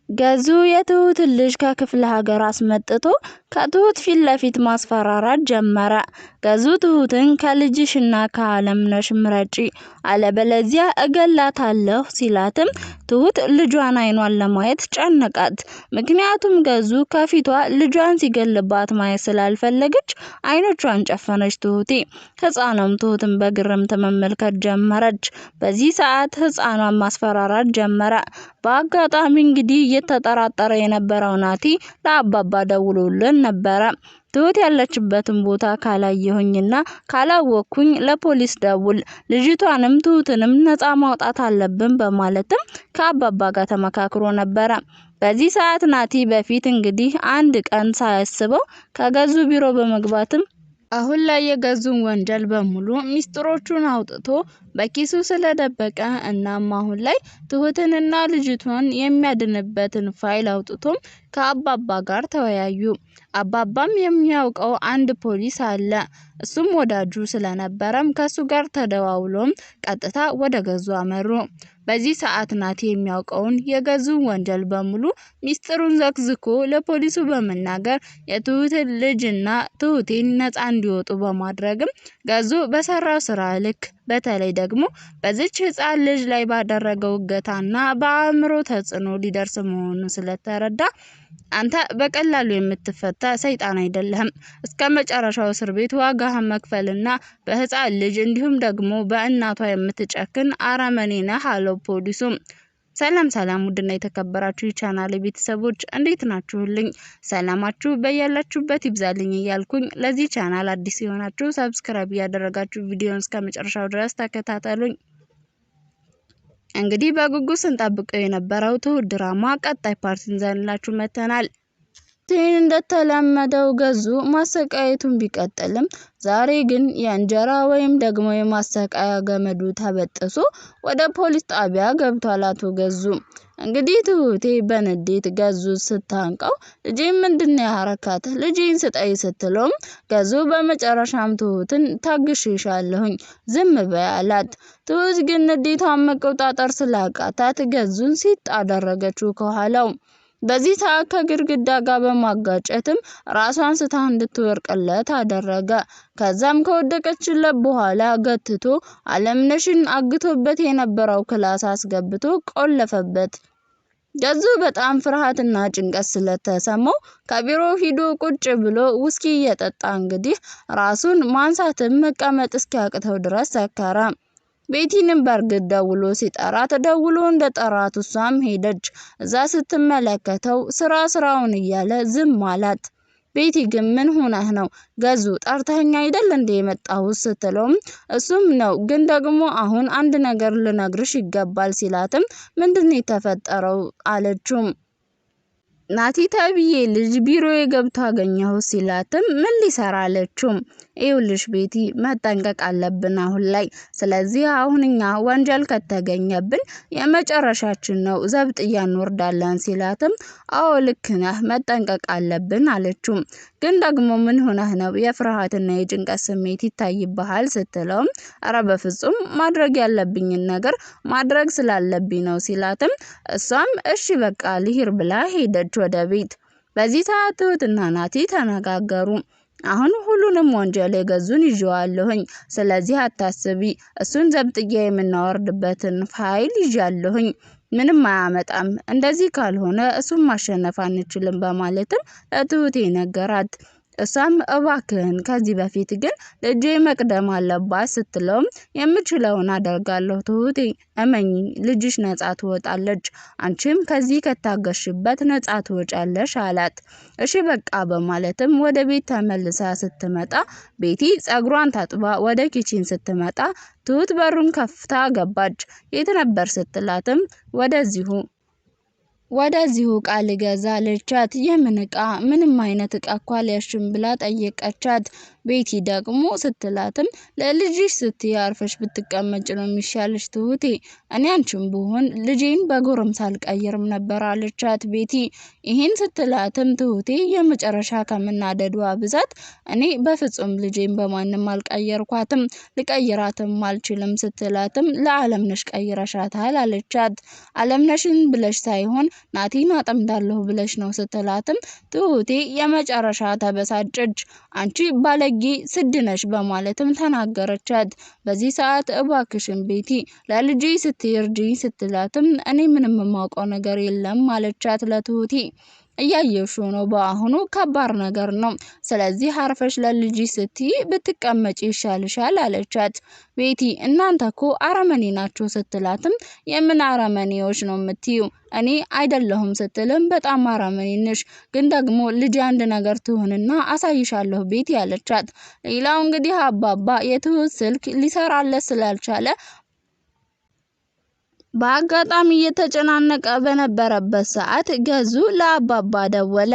ገዙ የትሁት ልጅ ከክፍለ ሀገር አስመጥቶ ከትሁት ፊት ለፊት ማስፈራራት ጀመረ። ገዙ ትሁትን ከልጅሽና ከአለምነሽ ምረጪ አለበለዚያ እገላታለሁ ሲላትም ትሁት ልጇን አይኗን ለማየት ጨነቃት። ምክንያቱም ገዙ ከፊቷ ልጇን ሲገልባት ማየት ስላልፈለገች አይኖቿን ጨፈነች። ህፃኗም ትሁትን በግርምት መመልከት ጀመረች። በዚህ ሰዓት ህፃኗን ማስፈራራት ጀመረ። በአጋጣሚ እንግዲህ እየተጠራጠረ የነበረው ናቲ ለአባባ ደውሎልን ነበረ። ትሁት ያለችበትን ቦታ ካላየሁኝና ካላወቅኩኝ ለፖሊስ ደውል፣ ልጅቷንም ትሁትንም ነፃ ማውጣት አለብን በማለትም ከአባባ ጋር ተመካክሮ ነበረ። በዚህ ሰዓት ናቲ በፊት እንግዲህ አንድ ቀን ሳያስበው ከገዙ ቢሮ በመግባትም አሁን ላይ የገዙን ወንጀል በሙሉ ሚስጥሮቹን አውጥቶ በኪሱ ስለደበቀ እናም አሁን ላይ ትሁትንና ልጅቷን የሚያድንበትን ፋይል አውጥቶም ከአባባ ጋር ተወያዩ። አባባም የሚያውቀው አንድ ፖሊስ አለ። እሱም ወዳጁ ስለነበረም ከሱ ጋር ተደዋውሎም ቀጥታ ወደ ገዙ አመሩ። በዚህ ሰዓት ናቲ የሚያውቀውን የገዙን ወንጀል በሙሉ ሚስጥሩን ዘክዝኮ ለፖሊሱ በመናገር የትሁትን ልጅና ትሁቴን ነፃ እንዲወጡ በማድረግም ገዙ በሰራው ስራ ልክ በተለይ ደግሞ በዚች ህፃን ልጅ ላይ ባደረገው እገታና በአእምሮ ተጽዕኖ ሊደርስ መሆኑን ስለተረዳ አንተ በቀላሉ የምትፈታ ሰይጣን አይደለህም፣ እስከ መጨረሻው እስር ቤት ዋጋህን መክፈልና በህፃን ልጅ እንዲሁም ደግሞ በእናቷ የምትጨክን አረመኔ ነህ አለው ፖሊሱ። ሰላም ውድና የተከበራችሁ የቻናሌ ቤተሰቦች እንዴት ናችሁልኝ? ሰላማችሁ በያላችሁበት ይብዛልኝ እያልኩኝ ለዚህ ቻናል አዲስ የሆናችሁ ሰብስክራይብ ያደረጋችሁ ቪዲዮውን እስከ መጨረሻው ድረስ ተከታተሉኝ። እንግዲህ በጉጉት ስንጠብቀው የነበረው ትሁት ድራማ ቀጣይ ፓርትን ይዘንላችሁ መተናል። እንደተለመደው ገዙ ማሰቃየቱን ቢቀጥልም ዛሬ ግን የእንጀራ ወይም ደግሞ የማሰቃያ ገመዱ ተበጥሶ ወደ ፖሊስ ጣቢያ ገብቷል አቶ ገዙ። እንግዲህ ትሁቴ በንዴት ገዙ ስታንቀው ልጄ ምንድነው ያረካት ልጄን ስጠይ ስትለውም ገዙ በመጨረሻም ትሁትን ታግሽሻለሁኝ ዝም በይ አላት። ትሁት ግን ንዴቷን መቆጣጠር ስላቃታት ገዙን ሲጥ አደረገችው ከኋላው። በዚህ ሰዓት ከግድግዳ ጋር በማጋጨትም ራሷን ስታ እንድትወርቅለት አደረገ። ከዛም ከወደቀችለት በኋላ ገትቶ አለምነሽን አግቶበት የነበረው ክላስ አስገብቶ ቆለፈበት። ገዙ በጣም ፍርሃትና ጭንቀት ስለተሰማው ከቢሮ ሂዶ ቁጭ ብሎ ውስኪ እየጠጣ እንግዲህ ራሱን ማንሳትም መቀመጥ እስኪያቅተው ድረስ ሰከረ። ቤቲንም በርግጥ ደውሎ ሲጠራት ደውሎ እንደጠራት እሷም ሄደች። እዛ ስትመለከተው ስራውን እያለ ዝም አላት። ቤቲ ግን ምን ሆነህ ነው ገዙ ጠርተኛ አይደል እንደ የመጣው ስትለውም እሱም ነው ግን ደግሞ አሁን አንድ ነገር ልነግርሽ ይገባል ሲላትም ምንድነው የተፈጠረው አለችው። ናቲ ተብዬ ልጅ ቢሮ የገብቶ አገኘው ሲላትም ምን ሊሰራ አለችው። ይኸውልሽ ቤቲ መጠንቀቅ አለብን አሁን ላይ፣ ስለዚህ አሁንኛ ወንጀል ከተገኘብን የመጨረሻችን ነው ዘብጥያ እንወርዳለን ሲላትም አዎ ልክ ነህ መጠንቀቅ አለብን አለችው። ግን ደግሞ ምን ሆነህ ነው የፍርሃትና የጭንቀት ስሜት ይታይብሃል ስትለውም አረ በፍጹም ማድረግ ያለብኝን ነገር ማድረግ ስላለብኝ ነው ሲላትም እሷም እሺ በቃ ልሂድ ብላ ሄደች ወደ ቤት። በዚህ ሰዓት ትሁትና ናቲ ተነጋገሩ። አሁን ሁሉንም ወንጀል የገዙን ይዤዋለሁኝ፣ ስለዚህ አታስቢ፣ እሱን ዘብጥያ የምናወርድበትን ፋይል ይዣለሁኝ፣ ምንም አያመጣም፣ እንደዚህ ካልሆነ እሱን ማሸነፍ አንችልም በማለትም ለትሁቴ ነገራት። እሷም እባክህን ከዚህ በፊት ግን ልጄ መቅደም አለባት ስትለውም የምችለውን አደርጋለሁ ትሁቴ እመኚ፣ ልጅሽ ነፃ ትወጣለች፣ አንቺም ከዚህ ከታገሽበት ነፃ ትወጫለሽ አላት። እሺ በቃ በማለትም ወደ ቤት ተመልሳ ስትመጣ ቤቲ ጸጉሯን ታጥባ ወደ ኪችን ስትመጣ ትሁት በሩን ከፍታ ገባች። የት ነበር ስትላትም ወደዚሁ ቃል ገዛ ለቻት። የምን ዕቃ ምንም አይነት ዕቃ እኮ አልያዝሽም ብላ ጠየቀቻት። ቤቲ ደግሞ ስትላትም ለልጅሽ ስትይ አርፈሽ ብትቀመጭ ነው የሚሻልሽ ትሁቴ፣ እኔ አንቺም ብሆን ልጄን በጎረምሳ አልቀይርም ነበር አለቻት ቤቲ። ይህን ስትላትም ትሁቴ የመጨረሻ ከመናደዷ ብዛት እኔ በፍጹም ልጄን በማንም አልቀየርኳትም ልቀይራትም አልችልም ስትላትም ለዓለምነሽ ቀይረሻታል አለቻት። ዓለምነሽን ብለሽ ሳይሆን ናቲን አጠምዳለሁ ብለሽ ነው ስትላትም ትሁቴ የመጨረሻ ተበሳጨች። አንቺ ባለጌ ስድነሽ በማለትም ተናገረቻት። በዚህ ሰዓት እባክሽን ቤቲ ለልጄ ስትርጂኝ ስትላትም እኔ ምንም የማውቀው ነገር የለም አለቻት ለትሁቴ። እያየሽ ነው በአሁኑ ከባድ ነገር ነው፣ ስለዚህ አርፈሽ ለልጅ ስትይ ብትቀመጪ ይሻልሻል አለቻት። ቤቲ እናንተ እኮ አረመኔ ናችሁ ስትላትም የምን አረመኔዎች ነው የምትዩ? እኔ አይደለሁም ስትልም በጣም አረመኔ ነሽ፣ ግን ደግሞ ልጅ አንድ ነገር ትሆንና አሳይሻለሁ ቤቲ አለቻት። ሌላው እንግዲህ አባባ የትሁት ስልክ ሊሰራለት ስላልቻለ በአጋጣሚ እየተጨናነቀ በነበረበት ሰዓት ገዙ ለአባባ ደወለ።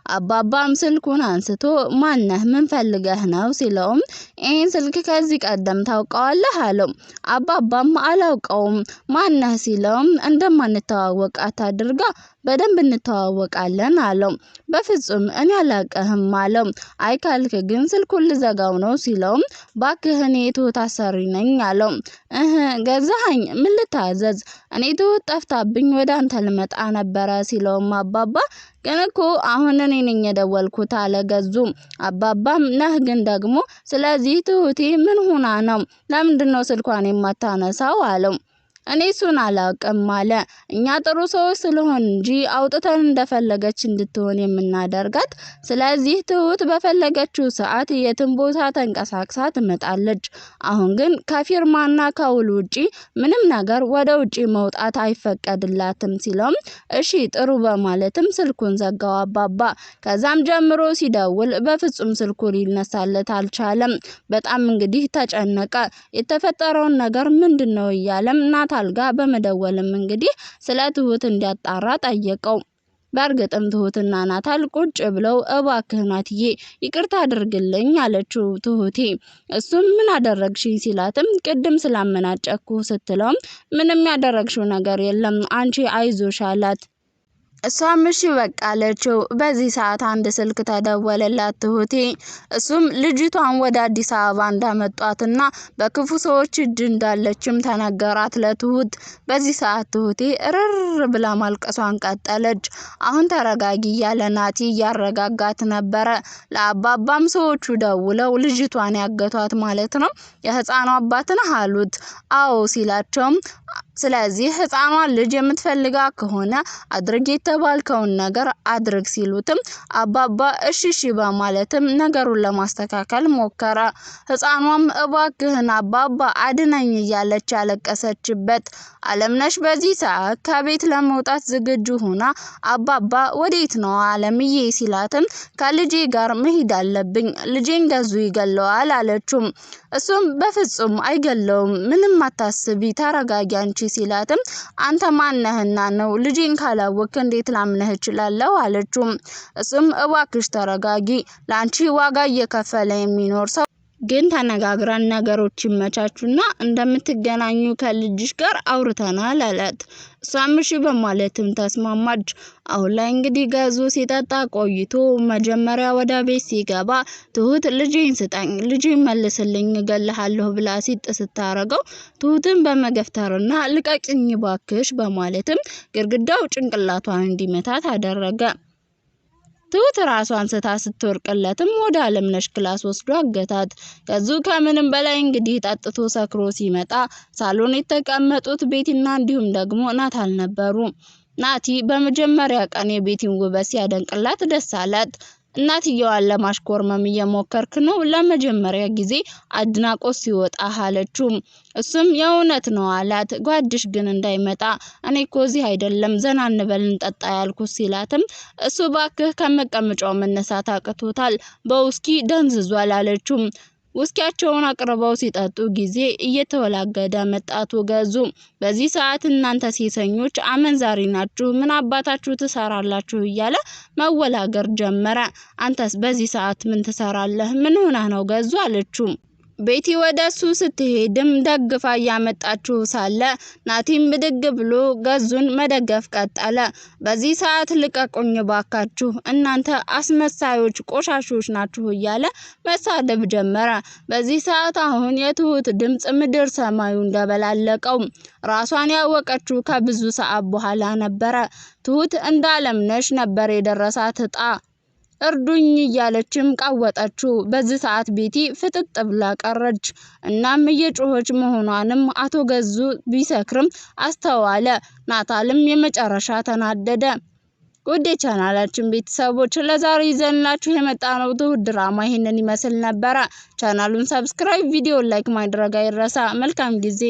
አባባም ስልኩን አንስቶ ማነህ ምን ፈልገህ ነው ሲለውም ይህን ስልክ ከዚህ ቀደም ታውቀዋለህ አለው። አባባም አላውቀውም ማነህ ሲለውም እንደማንተዋወቅ አታድርጋ በደንብ እንተዋወቃለን አለው። በፍጹም እኔ አላቀህም አለው። አይ ካልክ ግን ስልኩን ልዘጋው ነው ሲለውም ባክህ እኔ ትሁት አሰሪ ነኝ አለው። ገዛኸኝ ምን ልታዘዝ? እኔ ትሁት ጠፍታብኝ ወደ አንተ ልመጣ ነበረ ሲለውም አባባ ግን እኮ አሁን እኔ ነኝ የደወልኩት አለ ገዙ። አባባም ነህ ግን ደግሞ ስለዚህ ትሁቴ ምን ሆና ነው ለምንድነው ስልኳን የማታነሳው አለው። እኔ እሱን አላውቅም አለ። እኛ ጥሩ ሰዎች ስለሆን እንጂ አውጥተን እንደፈለገች እንድትሆን የምናደርጋት፣ ስለዚህ ትሁት በፈለገችው ሰዓት የትም ቦታ ተንቀሳቅሳ ትመጣለች። አሁን ግን ከፊርማና ከውል ውጪ ምንም ነገር ወደ ውጪ መውጣት አይፈቀድላትም ሲለውም እሺ ጥሩ በማለትም ስልኩን ዘጋው አባባ። ከዛም ጀምሮ ሲደውል በፍጹም ስልኩ ሊነሳለት አልቻለም። በጣም እንግዲህ ተጨነቀ። የተፈጠረውን ነገር ምንድነው እያለም ናታል ጋር በመደወልም እንግዲህ ስለ ትሁት እንዲያጣራ ጠየቀው። በእርግጥም ትሁትና ናታል ቁጭ ብለው እባክህ ናትዬ ይቅርታ አድርግልኝ አለችው ትሁቴ። እሱም ምን አደረግሽኝ ሲላትም ቅድም ስላመናጨኩ ስትለውም ምንም ያደረግሽው ነገር የለም አንቺ አይዞሽ አላት። እሷም እሺ በቃ አለችው። በዚህ ሰዓት አንድ ስልክ ተደወለላት ትሁቴ። እሱም ልጅቷን ወደ አዲስ አበባ እንዳመጧትና በክፉ ሰዎች እጅ እንዳለችም ተነገራት ለትሁት። በዚህ ሰዓት ትሁቴ እርር ብላ ማልቀሷን ቀጠለች። አሁን ተረጋጊ እያለ ናቲ እያረጋጋት ነበረ። ለአባባም ሰዎቹ ደውለው ልጅቷን ያገቷት ማለት ነው የህፃኗ አባት ነህ አሉት። አዎ ሲላቸውም ስለዚህ ህፃኗን ልጅ የምትፈልጋ ከሆነ አድርግ የተባልከውን ነገር አድርግ ሲሉትም አባባ እሺ በማለትም ነገሩን ለማስተካከል ሞከረ። ህፃኗም እባክህን አባባ አድነኝ እያለች ያለቀሰችበት። ዓለምነሽ በዚህ ሰዓት ከቤት ለመውጣት ዝግጁ ሆና አባባ ወዴት ነው ዓለምዬ ሲላትም ከልጄ ጋር መሄድ አለብኝ ልጄን ገዙ ይገለዋል አለችው። እሱም በፍጹም አይገለውም ምንም አታስቢ ተረጋጊ አንቺ ሲላትም አንተ ማነህና ነው ልጄን ካላወቅ እንዴት ላምነህ እችላለሁ አለችው። እሱም እባክሽ ተረጋጊ ላንቺ ዋጋ እየከፈለ የሚኖር ሰው ግን ተነጋግረን ነገሮች ይመቻቹና እንደምትገናኙ ከልጅሽ ጋር አውርተናል አላት። እሷም እሺ በማለትም ተስማማች። አሁን ላይ እንግዲህ ገዙ ሲጠጣ ቆይቶ መጀመሪያ ወደ ቤት ሲገባ ትሁት ልጄን ስጠኝ ልጄን መልስልኝ እገልሃለሁ ብላ ሲጥ ስታረገው ትሁትን በመገፍተርና ልቀቅኝ ባክሽ በማለትም ግርግዳው ጭንቅላቷን እንዲመታት አደረገ። ትሁት ራሷን ስታ ስትወርቅለትም ወደ ዓለምነሽ ክላስ ወስዶ አገታት። ገዙ ከምንም በላይ እንግዲህ ጠጥቶ ሰክሮ ሲመጣ ሳሎን የተቀመጡት ቤቲና እንዲሁም ደግሞ ናታል ነበሩ። ናቲ በመጀመሪያ ቀን የቤቲን ውበት ሲያደንቅላት ደስ አላት። እናትየዋን ለማሽኮርመም እየሞከርክ ነው ለመጀመሪያ ጊዜ አድናቆት ሲወጣ አለችው። እሱም የእውነት ነው አላት። ጓድሽ ግን እንዳይመጣ እኔ እኮ እዚህ አይደለም ዘና እንበል እንጠጣ ያልኩት ሲላትም እሱ ባክህ ከመቀመጫው መነሳት አቅቶታል በውስኪ ደንዝዟል አለችው። ውስኪያቸውን አቅርበው ሲጠጡ ጊዜ እየተወላገደ መጣ አቶ ገዙ። በዚህ ሰዓት እናንተ ሴሰኞች አመንዛሪ ናችሁ፣ ምን አባታችሁ ትሰራላችሁ እያለ መወላገር ጀመረ። አንተስ በዚህ ሰዓት ምን ትሰራለህ? ምን ሆነህ ነው ገዙ አለችው። ቤቲ ወደሱ ስትሄድም ደግፋ እያመጣችው ሳለ ናቲም ብድግ ብሎ ገዙን መደገፍ ቀጠለ። በዚህ ሰዓት ልቀቁኝ ባካችሁ፣ እናንተ አስመሳዮች ቆሻሾች ናችሁ እያለ መሳደብ ጀመረ። በዚህ ሰዓት አሁን የትሁት ድምጽ ምድር ሰማዩ እንደበላለቀው። ራሷን ያወቀችው ከብዙ ሰዓት በኋላ ነበረ። ትሁት እንዳለምነሽ ነበር የደረሳት እጣ። እርዱኝ እያለችም ቃወጠችው። በዚህ ሰዓት ቤቲ ፍጥጥ ብላ ቀረች። እናም እየጮኸች መሆኗንም አቶ ገዙ ቢሰክርም አስተዋለ። ናታልም የመጨረሻ ተናደደ። ውድ የቻናላችን ቤተሰቦች ለዛሬ ይዘንላችሁ የመጣነው ትሁት ድራማ ይሄንን ይመስል ነበረ። ቻናሉን ሰብስክራይብ፣ ቪዲዮ ላይክ ማድረግ አይረሳ። መልካም ጊዜ